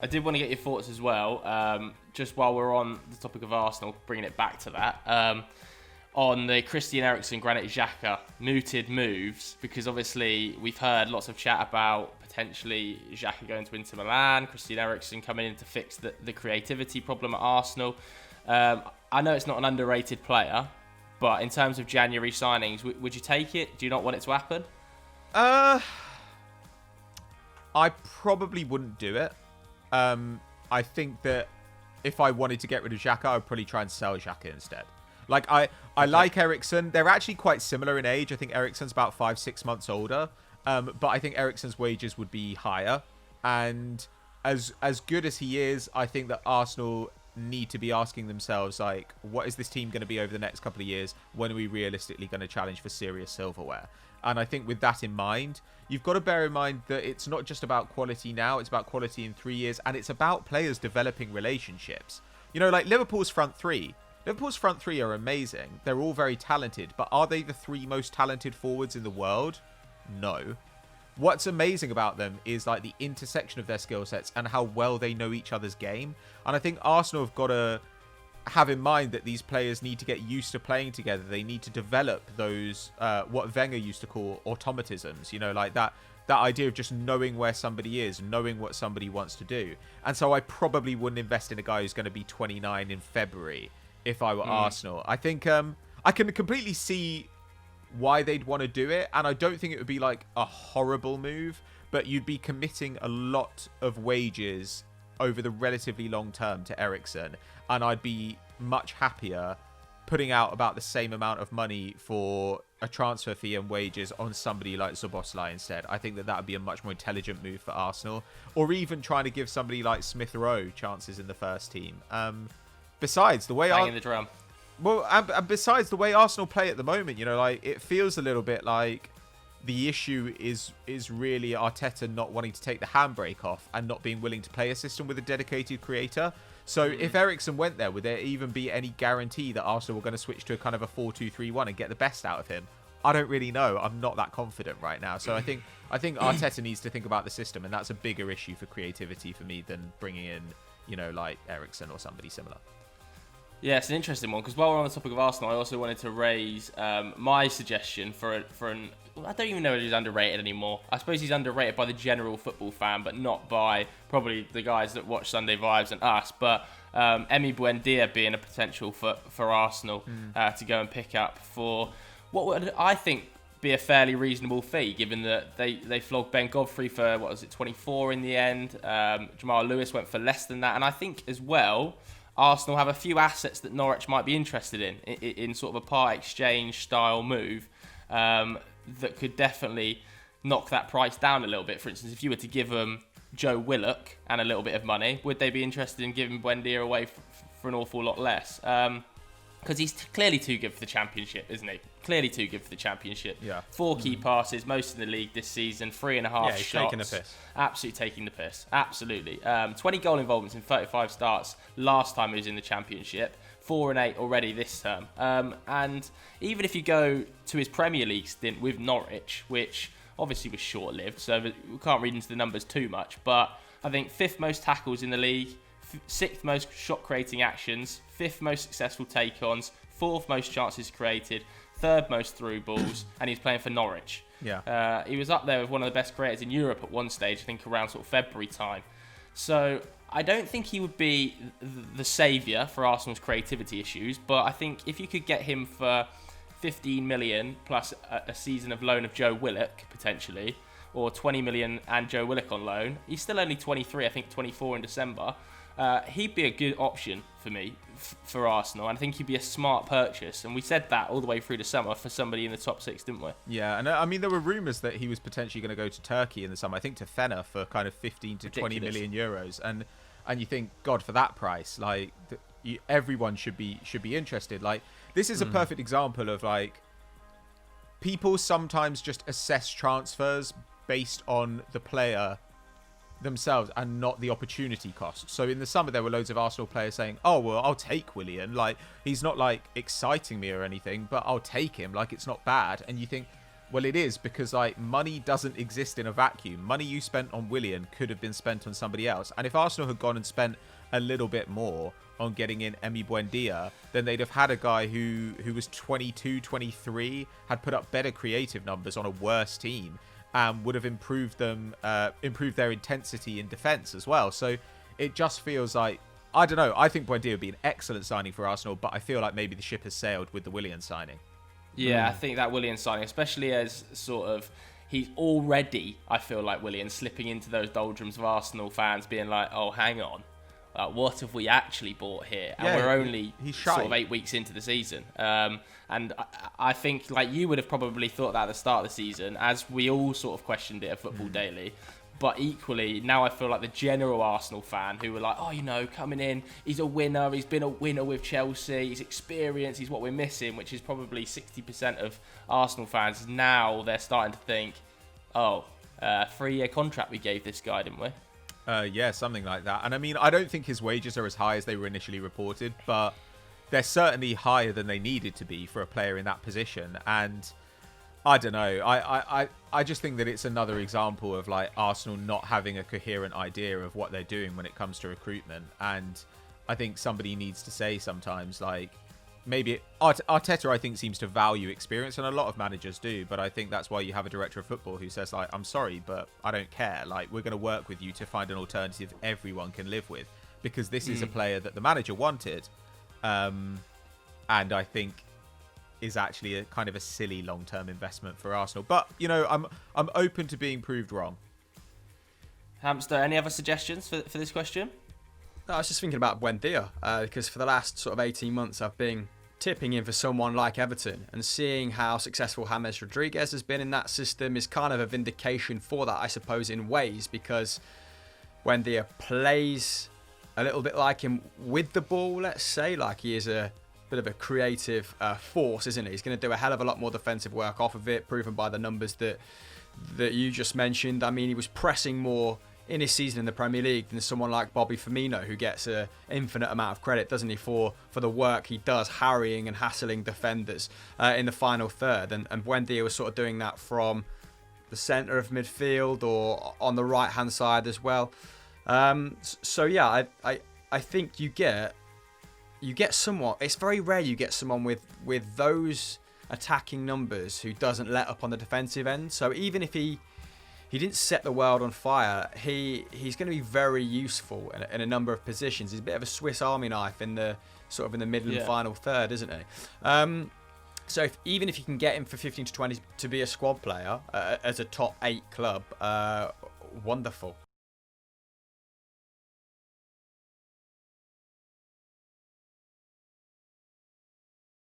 I did want to get your thoughts as well, just while we're on the topic of Arsenal, bringing it back to that, on the Christian Eriksen, Granit Xhaka mooted moves, because obviously we've heard lots of chat about potentially Xhaka going to Inter Milan, Christian Eriksen coming in to fix the creativity problem at Arsenal. I know it's not an underrated player, but in terms of January signings, would you take it? Do you not want it to happen? I probably wouldn't do it. I think that if I wanted to get rid of Xhaka, I'd probably try and sell Xhaka instead. Like, I like Eriksen. They're actually quite similar in age. I think Eriksen's about 5-6 months older. But I think Eriksen's wages would be higher. And as good as he is, I think that Arsenal need to be asking themselves, like, what is this team going to be over the next couple of years? When are we realistically going to challenge for serious silverware? And I think with that in mind, you've got to bear in mind that it's not just about quality now, it's about quality in 3 years, and it's about players developing relationships. You know, like Liverpool's front three. Liverpool's front three are amazing. They're all very talented, but are they the 3 most talented forwards in the world? No. What's amazing about them is like the intersection of their skill sets and how well they know each other's game. And I think Arsenal have got to have in mind that these players need to get used to playing together. They need to develop those, what Wenger used to call automatisms, you know, like that idea of just knowing where somebody is, knowing what somebody wants to do. And so I probably wouldn't invest in a guy who's going to be 29 in February if I were Arsenal. I think I can completely see why they'd want to do it, and I don't think it would be like a horrible move, but you'd be committing a lot of wages over the relatively long term to Eriksen, and I'd be much happier putting out about the same amount of money for a transfer fee and wages on somebody like Szoboszlai instead. I think that would be a much more intelligent move for Arsenal, or even trying to give somebody like Smith Rowe chances in the first team. Besides the way Banging the drum. Well, and besides the way Arsenal play at the moment, you know, like it feels a little bit like the issue is really Arteta not wanting to take the handbrake off and not being willing to play a system with a dedicated creator. So if Eriksen went there, would there even be any guarantee that Arsenal were going to switch to a kind of a 4-2-3-1 and get the best out of him? I don't really know. I'm not that confident right now. So I think Arteta needs to think about the system, and that's a bigger issue for creativity for me than bringing in, you know, like Eriksen or somebody similar. Yeah, it's an interesting one, because while we're on the topic of Arsenal, I also wanted to raise my suggestion for an. I don't even know if he's underrated anymore. I suppose he's underrated by the general football fan, but not by probably the guys that watch Sunday Vibes and us. But Emi Buendia being a potential for Arsenal to go and pick up for what would, I think, be a fairly reasonable fee, given that they flogged Ben Godfrey for, 24 in the end. Jamal Lewis went for less than that. And I think as well, Arsenal have a few assets that Norwich might be interested in sort of a part exchange style move that could definitely knock that price down a little bit. For instance, if you were to give them Joe Willock and a little bit of money, would they be interested in giving Buendia away for an awful lot less? Because he's clearly too good for the Championship, isn't he? Clearly too good for the Championship. Yeah. 4 key passes, most in the league this season, 3.5 he's shots. taking the piss. Absolutely taking the piss. Absolutely. 20 goal involvements in 35 starts last time he was in the Championship. 4 and 8 already this term. And even if you go to his Premier League stint with Norwich, which obviously was short-lived, so we can't read into the numbers too much, but I think 5th most tackles in the league, 6th most shot-creating actions, 5th most successful take-ons, 4th most chances created, 3rd most through balls, and he's playing for Norwich. Yeah. He was up there with one of the best creators in Europe at one stage, I think around sort of February time. So I don't think he would be the saviour for Arsenal's creativity issues, but I think if you could get him for 15 million plus a season of loan of Joe Willock, potentially, or 20 million and Joe Willock on loan, he's still only 23, I think 24 in December. He'd be a good option for me, for Arsenal, and I think he'd be a smart purchase. And we said that all the way through the summer for somebody in the top 6, didn't we? Yeah, and I mean, there were rumours that he was potentially going to go to Turkey in the summer, I think to Fener for kind of 15 to 20 million euros. And you think, God, for that price, like, everyone should be interested. Like, this is a perfect example of, like, people sometimes just assess transfers based on the player themselves and not the opportunity cost. So in the summer there were loads of Arsenal players saying, oh well, I'll take Willian, like he's not like exciting me or anything, but I'll take him, like it's not bad. And you think, Well, it is, because like money doesn't exist in a vacuum. Money you spent on Willian could have been spent on somebody else. And if Arsenal had gone and spent a little bit more on getting in Emi Buendia, then they'd have had a guy who was 22, 23, had put up better creative numbers on a worse team, and would have improved their intensity in defence as well. So it just feels like, I don't know, I think Buendia would be an excellent signing for Arsenal, but I feel like maybe the ship has sailed with the Willian signing. Yeah, I think that Willian signing, especially as sort of, he's already, I feel like Willian, slipping into those doldrums of Arsenal fans being like, oh, hang on, what have we actually bought here? And we're only sort of 8 weeks into the season. And I think, like, you would have probably thought that at the start of the season, as we all sort of questioned it at Football Daily. But equally, now I feel like the general Arsenal fan who were like, oh, you know, coming in, he's a winner, he's been a winner with Chelsea, he's experienced, he's what we're missing, which is probably 60% of Arsenal fans. Now they're starting to think, oh, 3-year contract we gave this guy, didn't we? Yeah, something like that. And I mean, I don't think his wages are as high as they were initially reported, but they're certainly higher than they needed to be for a player in that position. And I don't know. I just think that it's another example of like Arsenal not having a coherent idea of what they're doing when it comes to recruitment. And I think somebody needs to say sometimes, like, maybe Arteta, I think, seems to value experience, and a lot of managers do. But I think that's why you have a director of football who says, like, I'm sorry, but I don't care. Like, we're going to work with you to find an alternative everyone can live with, because this is a player that the manager wanted, and I think is actually a kind of a silly long-term investment for Arsenal. But, you know, I'm open to being proved wrong. Hamster, any other suggestions for this question? No, I was just thinking about Buendia, because for the last sort of 18 months I've been tipping in for someone like Everton, and seeing how successful James Rodriguez has been in that system is kind of a vindication for that, I suppose, in ways, because Buendia plays a little bit like him with the ball, let's say. Like, he is a bit of a creative force, isn't he? He's going to do a hell of a lot more defensive work off of it, proven by the numbers that you just mentioned. I mean, he was pressing more in his season in the Premier League than someone like Bobby Firmino, who gets an infinite amount of credit, doesn't he, for the work he does harrying and hassling defenders in the final third. And Buendia was sort of doing that from the centre of midfield or on the right-hand side as well. So yeah, I think you get someone. It's very rare you get someone with those attacking numbers who doesn't let up on the defensive end. So even if he didn't set the world on fire, he's going to be very useful in a number of positions. He's a bit of a Swiss Army knife in the middle and final third, isn't he? So even if you can get him for 15 to 20 to be a squad player as a top 8 club, wonderful.